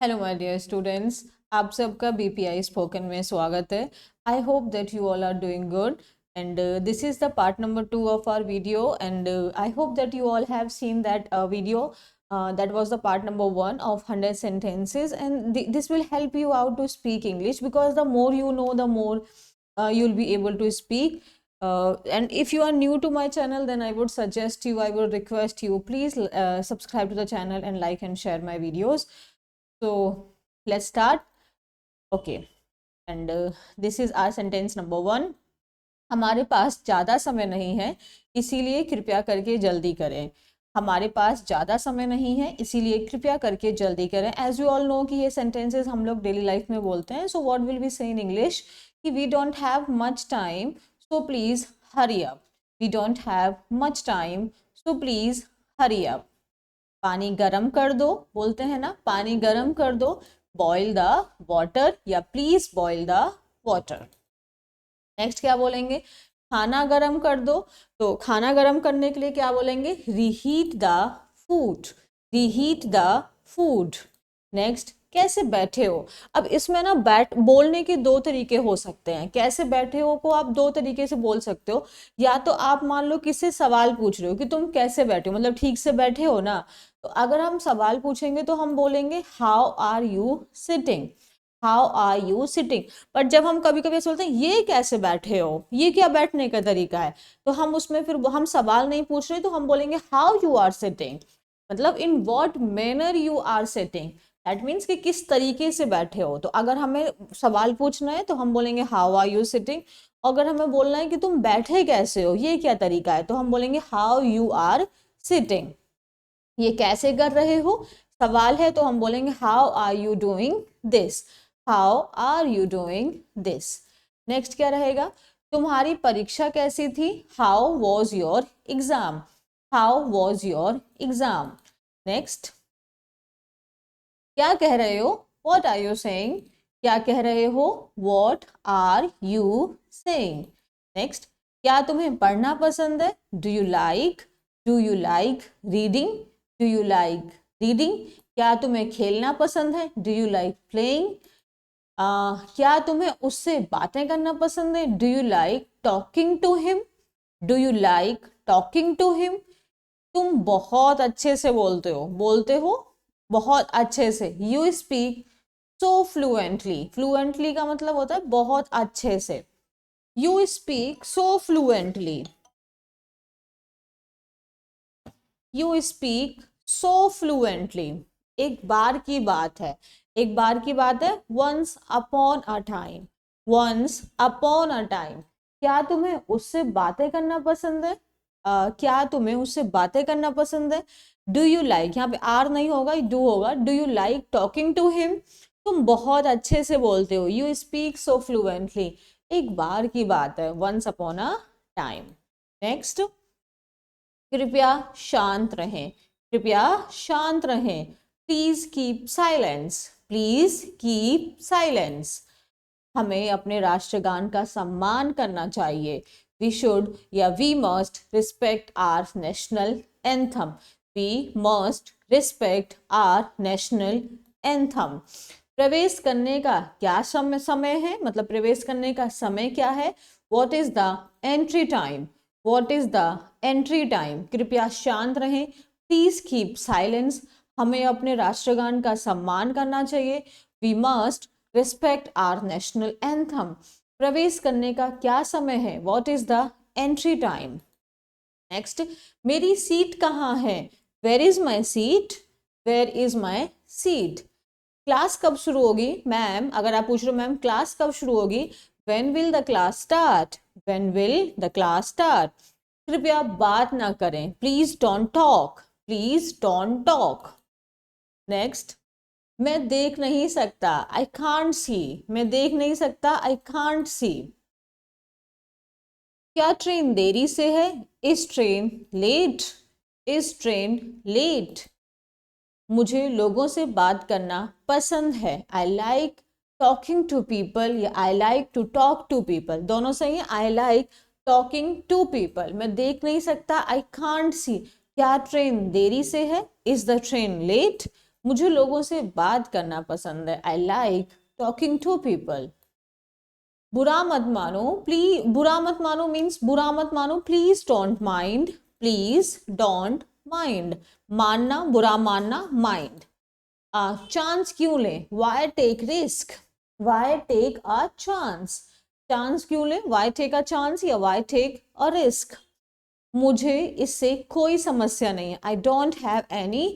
Hello my dear students, आप सबका BPI spoken में स्वागत है। I hope that you all are doing good and this is the part number 2 of our video and I hope that you all have seen that video that was the part number 1 of 100 sentences and this will help you out to speak English because the more you know the more you'll be able to speak. And if you are new to my channel, then I would suggest you, I would request you, please subscribe to the channel and like and share my videos. So let's start. Okay, and this is our sentence number 1. हमारे पास ज़्यादा समय नहीं है, इसीलिए कृपया करके जल्दी करें. हमारे पास ज़्यादा समय नहीं है, इसीलिए कृपया करके जल्दी करें. एज यू ऑल नो कि ये सेंटेंसेस हम लोग डेली लाइफ में बोलते हैं. So what will be say in English कि we don't have much time, so please hurry up. We don't have much time, so please hurry up. पानी गरम कर दो, बोलते हैं ना, पानी गरम कर दो. बॉईल द वाटर या please boil the water. Next क्या बोलेंगे? खाना गरम कर दो. तो खाना गरम करने के लिए क्या बोलेंगे? Reheat the food. Reheat the food. Next, कैसे बैठे हो. अब इसमें ना बैठ बोलने के दो तरीके हो सकते हैं. कैसे बैठे हो को आप दो तरीके से बोल सकते हो. या तो आप मान लो किसी सवाल पूछ रहे हो कि तुम कैसे बैठे हो, मतलब ठीक से बैठे हो ना. तो अगर हम सवाल पूछेंगे तो हम बोलेंगे how are you sitting. How are you sitting. But जब हम कभी कभी ऐसे बोलते हैं ये कैसे बैठे हो, ये क्या बैठने का तरीका है, तो हम उसमें फिर हम सवाल नहीं पूछ रहे तो हम बोलेंगे हाउ यू आर सिटिंग. मतलब in what manner you are sitting. That means कि किस तरीके से बैठे हो. तो अगर हमें सवाल पूछना है तो हम बोलेंगे हाउ आर यू सिटिंग. अगर हमें बोलना है कि तुम बैठे कैसे हो, ये क्या तरीका है, तो हम बोलेंगे हाउ यू आर सिटिंग. ये कैसे कर रहे हो सवाल है, तो हम बोलेंगे how are you doing this. How are you doing this. Next क्या रहेगा? तुम्हारी परीक्षा कैसी थी. How was your exam. How was your exam. Next, क्या कह रहे हो. What are you saying. क्या कह रहे हो. What are you saying. Next, क्या तुम्हें पढ़ना पसंद है. Do you like reading. Do you like reading. क्या तुम्हें खेलना पसंद है. Do you like playing. क्या तुम्हें उससे बातें करना पसंद है. Do you like talking to him. Do you like talking to him. तुम बहुत अच्छे से बोलते हो बहुत अच्छे से. You speak so fluently. Fluently का मतलब होता है बहुत अच्छे से. You speak so fluently. You speak so fluently. एक बार की बात है. एक बार की बात है. Once upon a time. Once upon a time. क्या तुम्हें उससे बातें करना पसंद है. क्या तुम्हें उससे बातें करना पसंद है. डू यू लाइक, यहाँ पे आर नहीं होगा, डू होगा. Do you like talking to him. तुम बहुत अच्छे से बोलते हो. You speak so fluently. एक बार की बात है. Once upon a time. Next, कृपया शांत रहें. कृपया शांत रहें. Please keep silence. Please keep silence. हमें अपने राष्ट्रगान का सम्मान करना चाहिए. वी शुड या we must respect our national anthem. We must respect our national anthem. प्रवेश करने का क्या समय है, मतलब प्रवेश करने का समय क्या है. What is the entry time. What is the entry time. कृपया शांत रहें. Please keep silence. हमें अपने राष्ट्रगान का सम्मान करना चाहिए. We must respect our national anthem. प्रवेश करने का क्या समय है. What is the entry time. Next, मेरी सीट कहाँ है. Where is my seat. Where is my seat. Class कब शुरू होगी. मैम, अगर आप पूछ रहे हो मैम क्लास कब शुरू होगी, when will the class start. When will the class start. कृपया बात ना करें. Please don't talk. Please don't talk. Next, मैं देख नहीं सकता. I can't see. मैं देख नहीं सकता. I can't see. क्या ट्रेन देरी से है. Is train late. Is train late. मुझे लोगों से बात करना पसंद है. I like talking to people या I like to talk to people, दोनों सही है. I like talking to people. मैं देख नहीं सकता. I can't see. क्या ट्रेन देरी से है. Is the train late. मुझे लोगों से बात करना पसंद है, I like talking to people. बुरा मत मानो, प्लीज, बुरा मत मानो मीन्स बुरा मत मानो, please don't mind, please don't mind, मानना, बुरा मानना, माइंड। चांस क्यों लें, why take risk, why take a chance, chance क्यों लें, वाई टेक अ चांस या वाई टेक अ रिस्क। मुझे इससे कोई समस्या नहीं है, I don't have any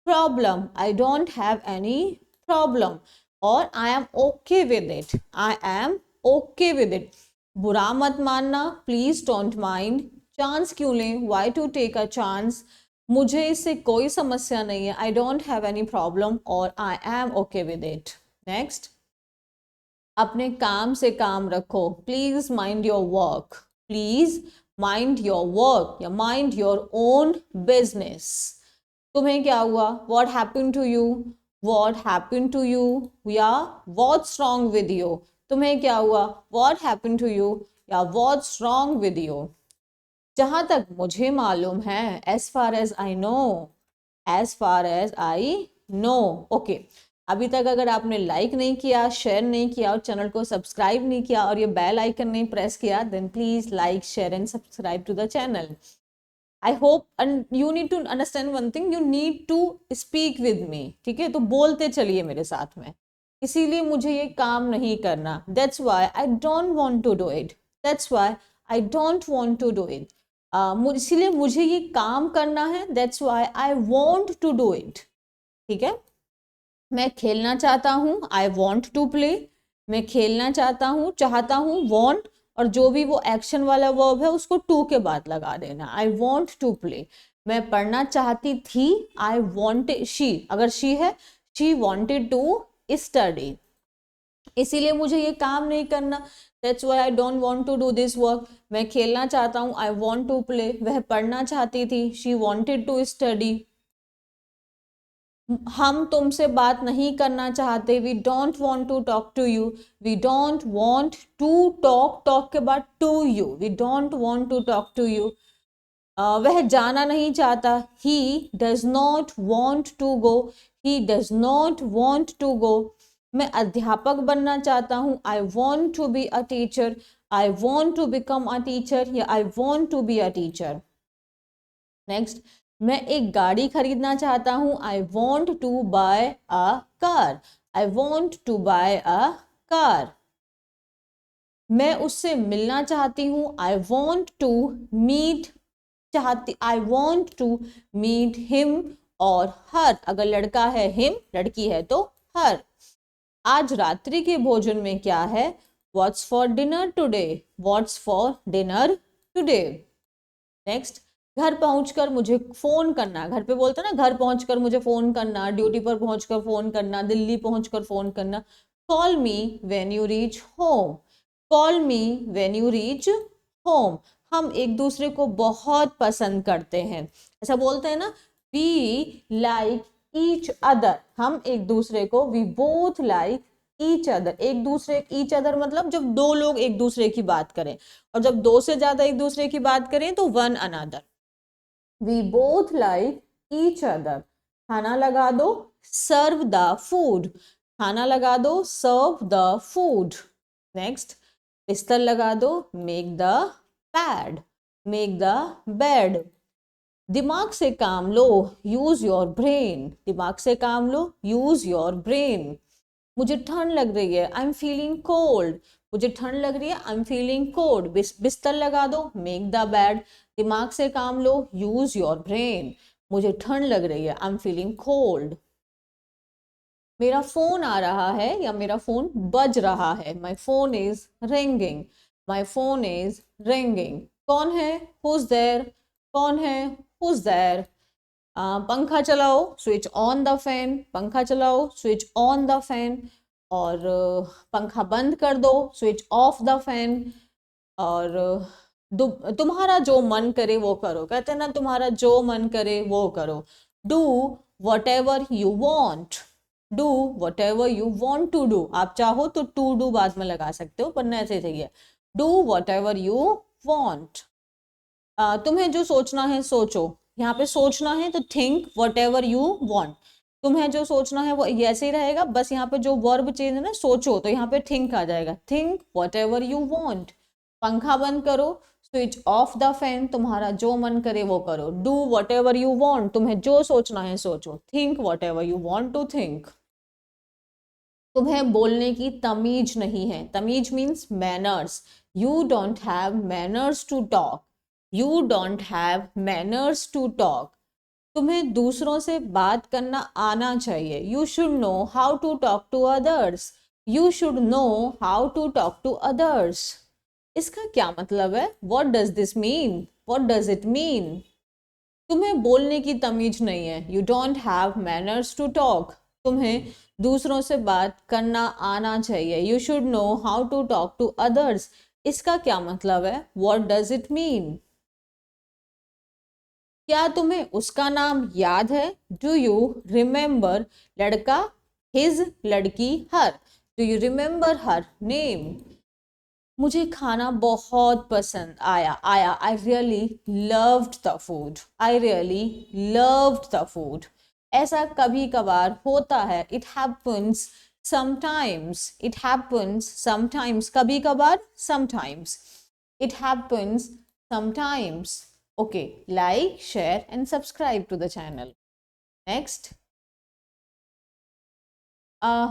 problem, I don't have any problem, और I am okay with it, I am okay with it. बुरा मत मानना, प्लीज डोंट माइंड, चांस क्यों लें, why to take a chance, मुझे इससे कोई समस्या नहीं है, I don't have any problem, और I am okay with it. Next, अपने काम से काम रखो, please mind your work, please mind your work या माइंड योर ओन बिजनेस। तुम्हें क्या हुआ, what happen to you, what happen to you, या वॉट्स रॉन्ग विद यू, तुम्हें क्या हुआ, वॉट हैपन टू यू या वॉट्स रॉन्ग विद यू। जहां तक मुझे मालूम है, as far as I know, as far as I know, okay. अभी तक अगर आपने लाइक नहीं किया, शेयर नहीं किया और चैनल को सब्सक्राइब नहीं किया और ये बेल आइकन नहीं प्रेस किया, then please like, share and subscribe to the channel. I hope, and you need to understand one thing, you need to speak with me, ठीक है, तो बोलते चलिए मेरे साथ में, इसीलिए मुझे ये काम नहीं करना, that's why I don't want to do it, that's why I don't want to do it, इसीलिए मुझे ये काम करना है, that's why I want to do it, ठीक है। मैं खेलना चाहता हूँ, आई वॉन्ट टू प्ले, मैं खेलना चाहता हूँ, चाहता हूँ, वॉन्ट, और जो भी वो एक्शन वाला वर्ब है उसको टू के बाद लगा देना, आई वॉन्ट टू प्ले। मैं पढ़ना चाहती थी, आई वॉन्टेड, शी, अगर शी है, शी वॉन्टेड टू स्टडी, इसीलिए मुझे ये काम नहीं करना, that's why I don't want to do this work. मैं खेलना चाहता हूँ, आई वांट टू प्ले, वह पढ़ना चाहती थी, शी वांटेड टू स्टडी। हम तुमसे बात नहीं करना चाहते, we don't want to talk to you, we don't want to talk, talk के बाद to you, we don't want to talk to you. वह जाना नहीं चाहता, he does not want to go, he does not want to go. मैं अध्यापक बनना चाहता हूँ, I want to be a teacher, I want to become a teacher या I want to be a teacher. Next, मैं एक गाड़ी खरीदना चाहता हूँ, I want to buy a car, I want to buy a car. मैं उससे मिलना चाहती हूँ, आई वॉन्ट टू मीट, चाहती, I want to meet him और हर, अगर लड़का है हिम, लड़की है तो हर। आज रात्रि के भोजन में क्या है, what's for dinner today, what's for dinner today. Next, घर पहुंचकर मुझे फोन करना, घर पे बोलते ना, घर पहुंचकर मुझे फोन करना, ड्यूटी पर पहुंचकर फोन करना, दिल्ली पहुंचकर फोन करना, call me when you reach home, call me when you reach home. हम एक दूसरे को बहुत पसंद करते हैं, ऐसा बोलते हैं ना, वी लाइक ईच अदर, हम एक दूसरे को, we both like each other, एक दूसरे, ईच अदर मतलब जब दो लोग एक दूसरे की बात करें, और जब दो से ज्यादा एक दूसरे की बात करें तो one another. We both like each other. खाना लगा दो, सर्व द फूड, खाना लगा दो, सर्व द फूड। नेक्स्ट, बिस्तर लगा दो, make the bed, make the bed. दिमाग से काम लो, यूज योर ब्रेन, दिमाग से काम लो, यूज योर ब्रेन। मुझे ठंड लग रही है, आई एम फीलिंग कोल्ड, मुझे ठंड लग रही है, आई एम फीलिंग कोल्ड। बिस्तर लगा दो, मेक द बेड, दिमाग से काम लो, यूज योर ब्रेन। मुझे ठंड लग रही है, आई एम फीलिंग कोल्ड। मेरा फोन आ रहा है या मेरा फोन बज रहा है, my phone is ringing, my phone is ringing. कौन है, हुज देयर, कौन है, हुज देयर। पंखा चलाओ, स्विच ऑन द फैन, पंखा चलाओ, स्विच ऑन द फैन। और पंखा बंद कर दो, स्विच ऑफ द फैन। और तुम्हारा जो मन करे वो करो, कहते हैं ना, तुम्हारा जो मन करे वो करो। Do whatever you want, do whatever you want to do. आप चाहो तो टू डू बाद में लगा सकते हो, पर ऐसे चाहिए, do whatever you want. तुम्हें जो सोचना है सोचो, यहाँ पे सोचना है तो think whatever you want. तुम्हें जो सोचना है वो ऐसे ही रहेगा, बस यहाँ पे जो वर्ब चेंज है ना, सोचो, तो यहाँ पे थिंक आ जाएगा, think whatever you want. पंखा बंद करो, स्विच ऑफ द फैन, तुम्हारा जो मन करे वो करो। Do whatever you want, तुम्हें जो सोचना है सोचो। Think whatever you want to think. तुम्हें बोलने की तमीज नहीं है, तमीज means manners. You don't have manners to talk, you don't have manners to talk. तुम्हें दूसरों से बात करना आना चाहिए, you should know how to talk to others, you should know how to talk to others. इसका क्या मतलब है? What does this mean, what does it mean? तुम्हें बोलने की तमीज नहीं है, you don't have manners to talk. तुम्हें दूसरों से बात करना आना चाहिए, you should know how to talk to others. इसका क्या मतलब है? What does it mean? क्या तुम्हें उसका नाम याद है? डू यू रिमेंबर लड़का हिज, लड़की her, do you remember her name? मुझे खाना बहुत पसंद आया, आया, I really loved the food, I really loved the food. ऐसा कभी कभार होता है, it happens sometimes, it happens sometimes, कभी कभार, sometimes, it happens sometimes. Okay, like, share and subscribe to the channel. Next,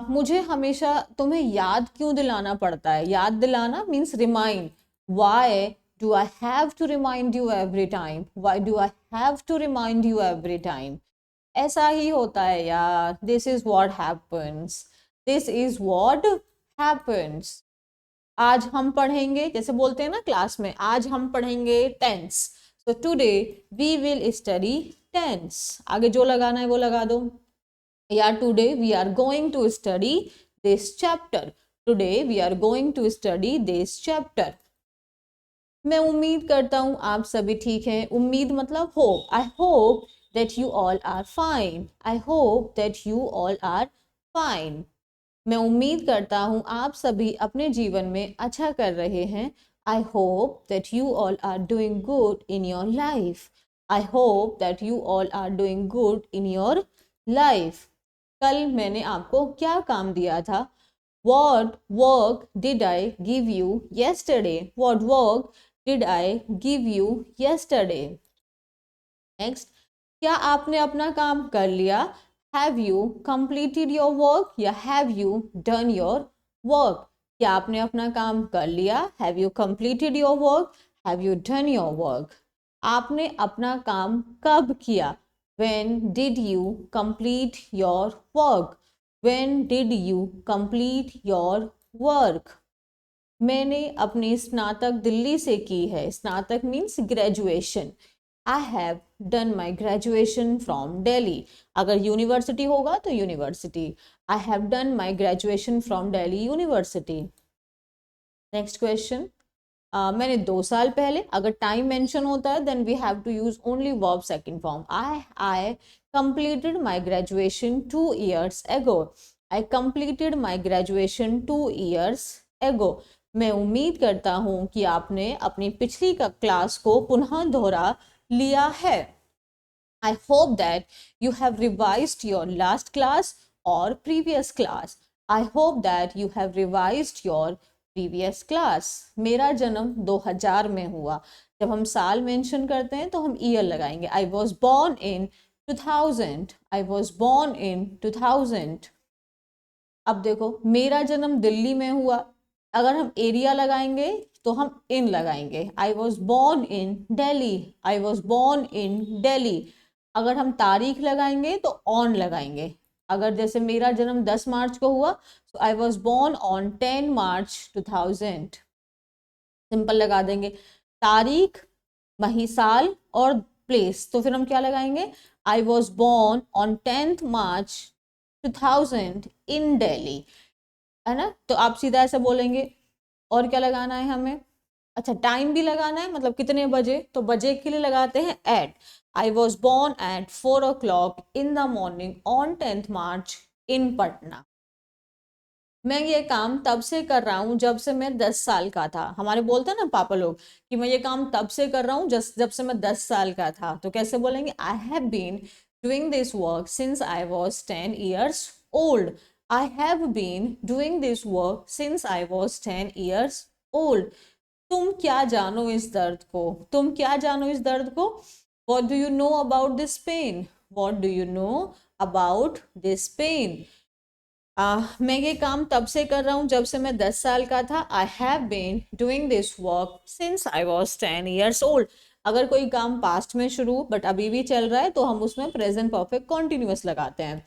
मुझे हमेशा तुम्हें याद क्यों दिलाना पड़ता है? याद दिलाना means remind. Why do I have to remind you every time? Why do I have to remind you every time? ऐसा ही होता है यार। This is what happens. This is what happens. आज हम पढ़ेंगे, जैसे बोलते हैं ना क्लास में, आज हम पढ़ेंगे tense. So today we will study tense. आगे जो लगाना है वो लगा दो। यार today we are going to study this chapter. Today we are going to study this chapter. मैं उम्मीद करता हूँ आप सभी ठीक हैं। उम्मीद मतलब hope. I hope that you all are fine. I hope that you all are fine. मैं उम्मीद करता हूँ आप सभी अपने जीवन में अच्छा कर रहे हैं। I hope that you all are doing good in your life. I hope that you all are doing good in your life. कल मैंने आपको क्या काम दिया था? What work did I give you yesterday? What work did I give you yesterday? Next, क्या आपने अपना काम कर लिया? Have you completed your work? या have you done your work? क्या आपने अपना काम कर लिया? Have you completed your work? Have you done your work? आपने अपना काम कब किया? When did you complete your work? When did you complete your work? मैंने अपनी स्नातक दिल्ली से की है। स्नातक means graduation. I have done my graduation from Delhi. अगर यूनिवर्सिटी होगा तो university. I have done my graduation from Delhi University. Next question, मैंने 2 साल पहले, अगर टाइम मेंशन होता है then we have to use only verb second form. I completed my graduation 2 years ago. I completed my graduation 2 years ago. मैं उम्मीद करता हूँ कि आपने अपनी पिछली क्लास को पुनः दोहरा लिया है। I hope that you have revised your last class or previous class. I hope that you have revised your previous class. मेरा जन्म 2000 में हुआ। जब हम साल मेंशन करते हैं तो हम ईयर लगाएंगे। I was born in 2000. I was born in 2000. अब देखो, मेरा जन्म दिल्ली में हुआ, अगर हम एरिया लगाएंगे तो हम इन लगाएंगे। आई was born in Delhi, I was born in Delhi. अगर हम तारीख लगाएंगे तो ऑन लगाएंगे। अगर जैसे मेरा जन्म 10 मार्च को हुआ तो आई was born on 10 March 2000। Simple लगा देंगे। तारीख, मही, साल और प्लेस, तो फिर हम क्या लगाएंगे? आई वॉज बॉर्न ऑन 10th मार्च 2000 इन दिल्ली, है ना। तो आप सीधा ऐसे बोलेंगे। और क्या लगाना है हमें? अच्छा, टाइम भी लगाना है, मतलब कितने बजे, तो बजे के लिए लगाते हैं at. I was born at 4 o'clock in the morning on 10th March in Patna. मैं ये काम तब से कर रहा हूँ जब से मैं 10 साल का था। हमारे बोलते हैं ना पापा लोग कि मैं ये काम तब से कर रहा हूँ जब से मैं 10 साल का था। तो कैसे बोलेंगे? I have been doing this work since I was 10 years old. I have been doing this work since I was 10 years old. तुम क्या जानो इस दर्द को, तुम क्या जानो इस दर्द को. What do you know about this pain? What do you know about this pain? मैं ये काम तब से कर रहा हूँ जब से मैं 10 साल का था. I have been doing this work since I was 10 years old. अगर कोई काम पास्ट में शुरू बट अभी भी चल रहा है तो हम उसमें प्रेजेंट परफेक्ट कॉन्टिन्यूस लगाते हैं.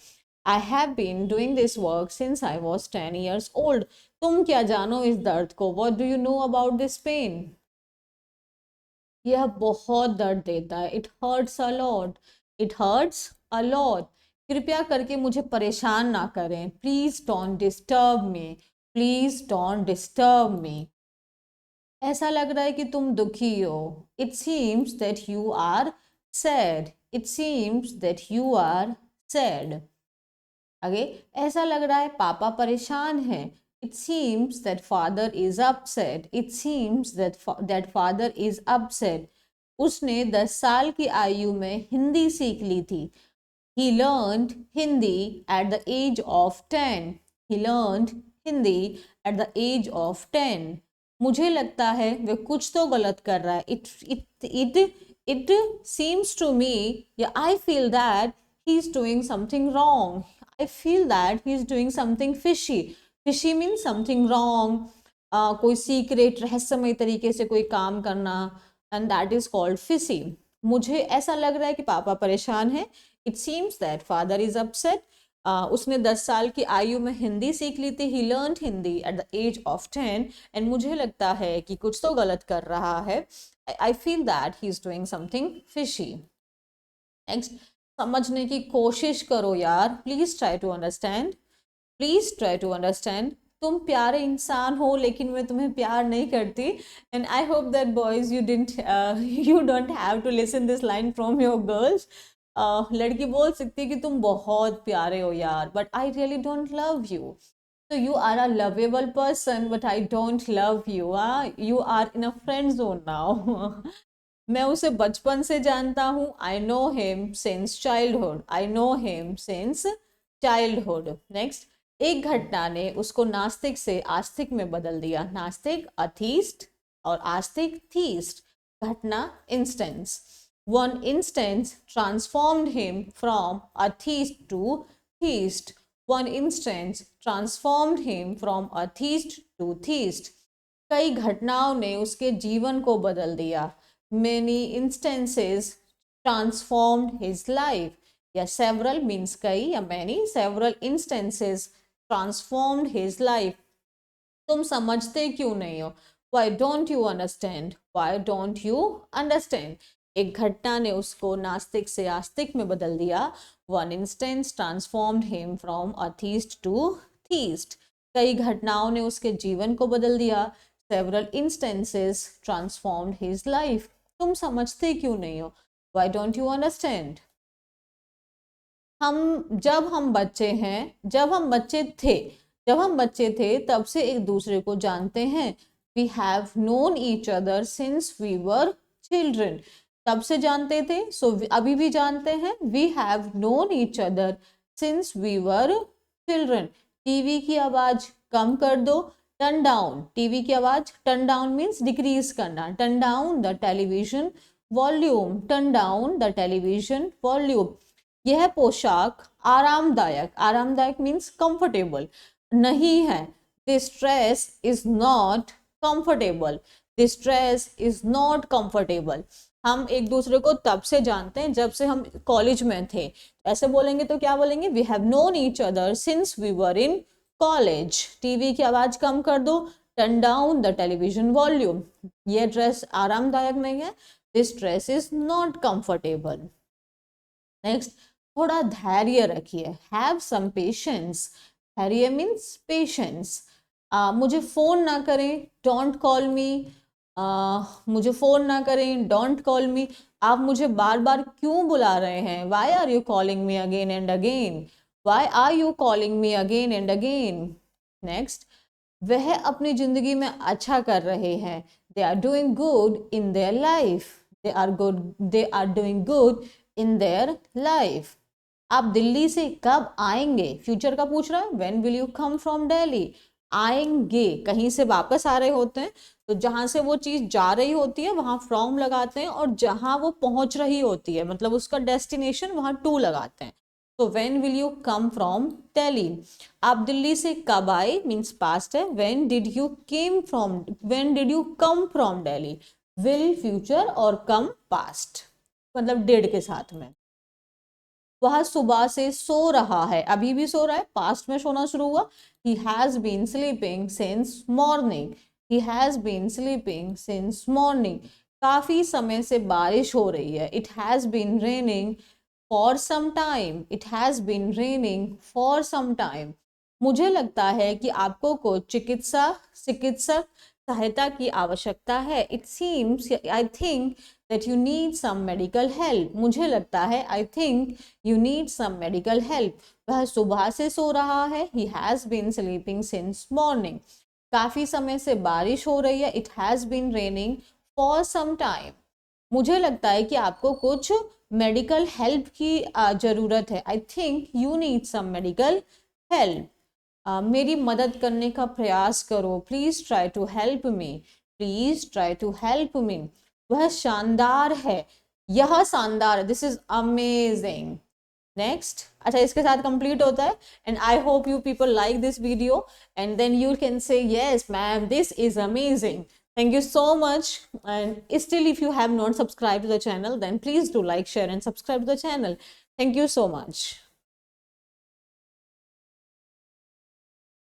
I have been doing this work since I was 10 years old. तुम क्या जानो इस दर्द को. What do you know about this pain. यह बहुत दर्द देता है. It hurts a lot. It hurts a lot. कृपया करके मुझे परेशान ना करें. Please don't disturb me. Please don't disturb me. ऐसा लग रहा है कि तुम दुखी हो. It seems that you are sad. It seems that you are sad. आगे, ऐसा लग रहा है पापा परेशान है. It seems that father is upset. It seems that father is upset. उसने 10 साल की आयु में हिंदी सीख ली थी. He learned Hindi at the age of 10. He learned Hindi at the age of 10. मुझे लगता है वह कुछ तो गलत कर रहा है. It seems to me, yeah, I feel that he's doing something wrong. I feel that he's doing something fishy. Fishy means something wrong. कोई सीक्रेट रहस्यमय तरीके से कोई काम करना, and that is called fishy. मुझे ऐसा लग रहा है कि पापा परेशान है. It seems that father is upset. उसने 10 साल की आयु में हिंदी सीख ली थी. He learn Hindi at the age of 10. And मुझे लगता है कि कुछ तो गलत कर रहा है. I feel that he is doing something fishy. Next, समझने की कोशिश करो यार. Please try to understand. Please try to understand. तुम प्यारे इंसान हो लेकिन मैं तुम्हें प्यार नहीं करती. And I hope that boys you don't have to listen this line from your girls. लड़की बोल सकती है कि तुम बहुत प्यारे हो यार, but I really don't love you. So you are a lovable person, but I don't love you. You are in a friend zone now. मैं उसे बचपन से जानता हूँ. I know him since childhood. I know him since childhood. Next, एक घटना ने उसको नास्तिक से आस्तिक में बदल दिया. नास्तिक अथीस्ट और आस्तिक थीस्ट. घटना instance. One instance transformed him from atheist to theist. One instance transformed him from atheist to theist. कई घटनाओं ने उसके जीवन को बदल दिया. Many instances transformed his life. या several means कई या many. Several instances transformed his life. तुम समझते क्यों नहीं हो. Why don't you understand? Why don't you understand? एक घटना ने उसको नास्तिक से आस्तिक में बदल दिया. One instance transformed him from atheist to theist. कई घटनाओं ने उसके जीवन को बदल दिया. Several instances transformed his life. तुम समझते क्यों नहीं हो. Why don't you understand? जब हम बच्चे थे तब से एक दूसरे को जानते हैं. We have known each other since we were children. तब से जानते थे, so अभी भी जानते हैं. We have known each other since we were children. TV की आवाज कम कर दो. Turn down. टीवी की आवाज, turn down means decrease करना. Turn down the television volume. Turn down the television volume. यह पोशाक आरामदायक means comfortable नहीं है. This dress is not comfortable. This dress is not comfortable. हम एक दूसरे को तब से जानते हैं जब से हम कॉलेज में थे. ऐसे बोलेंगे तो क्या बोलेंगे. We have known each other since we were in college. TV की आवाज कम कर दो. Turn down the television volume. ये ड्रेस आरामदायक नहीं है. This dress is not comfortable. Next, थोड़ा धैर्य रखिए. Have some patience. धैर्य मीन्स पेशेंस. मुझे फोन ना करें. Don't call me. मुझे फोन ना करें. Don't call me. आप मुझे बार बार क्यों बुला रहे हैं. Why are you calling me again and again. Why are you calling me again and again. Next, वह अपनी जिंदगी में अच्छा कर रहे हैं. दे are doing good in their life. They are doing good in their life. आप दिल्ली से कब आएंगे, फ्यूचर का पूछ रहा है, when will you come from Delhi. आएंगे कहीं से वापस आ रहे होते हैं, तो जहां से वो चीज जा रही होती है वहां फ्रॉम लगाते हैं, और जहां वो पहुंच रही होती है मतलब उसका डेस्टिनेशन वहां टू लगाते हैं। तो when will you come from Delhi. आप दिल्ली से कब आए मीन्स पास्ट है, when did you came from, when did you come from Delhi. Will future और कम पास्ट, मतलब डिड के साथ में। वह सुबह से सो रहा है, अभी भी सो रहा है, पास्ट में सोना शुरू हुआ। He has been sleeping since morning, he has been sleeping since morning. काफी समय से बारिश हो रही है, it has been raining for some time, it has been raining for some time. मुझे लगता है कि आपको कुछ चिकित्सक सहायता की आवश्यकता है। It seems, I think that you need some medical help, मुझे लगता है, I think you need some medical help। वह सुबह से सो रहा है, he has been sleeping since morning। काफी समय से बारिश हो रही है, it has been raining for some time। मुझे लगता है कि आपको कुछ मेडिकल हेल्प की जरूरत है, I think you need some medical help। मेरी मदद करने का प्रयास करो, please try to help me, please try to help me. वह शानदार है, यह शानदार है, दिस इज अमेजिंग। नेक्स्ट, अच्छा इसके साथ कंप्लीट होता है। And I hope you people like this video, and then you can say yes ma'am this is amazing. Thank you so much, and still if you have not subscribed to the channel, then please do like, share and subscribe to the channel. Thank you so much.